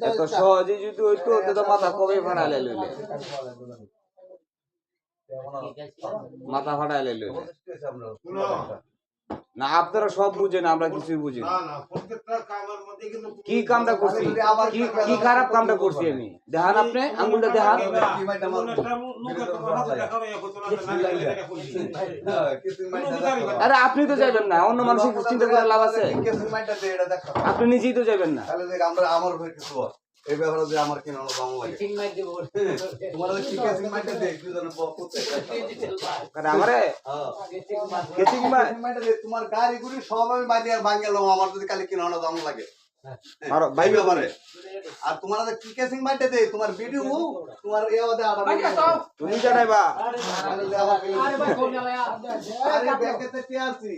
এত সহজে যদি হইতো তো মাথা কবে ফাটাইলে লইলে মাথা ফাটাইলে লইলে না আপনারা সব বুঝেন আমরা কিছুই বুঝি কি কামটা করছি কি খারাপ কামটা করছি আমি দেখান আপনি আঙ্গুলটা দেখান আরে আপনি তো যাবেন না অন্য মানুষ চিন্তা করে লাভ আছে আপনি নিজেই তো যাবেন না আমরা আমার কিছু এই ব্যাপারে যে আমার কেন দাম লাগে তোমার কি কেসিং মাইটা দেখ তুই জানো আরে আমারে কেসিং মাইটা দে তোমার গাড়ি গুড়ি সব আমি বাইরে আর ভাঙলাম আমার যদি কালি কেন দাম লাগে আর ভাই ব্যাপারে আর তোমার কি কেসিং মাইটা দে তোমার ভিডিও তোমার এ ওদে আড়া তুমি জানাইবা আরে ভাই কোন আরে ব্যাগেতে কি আছি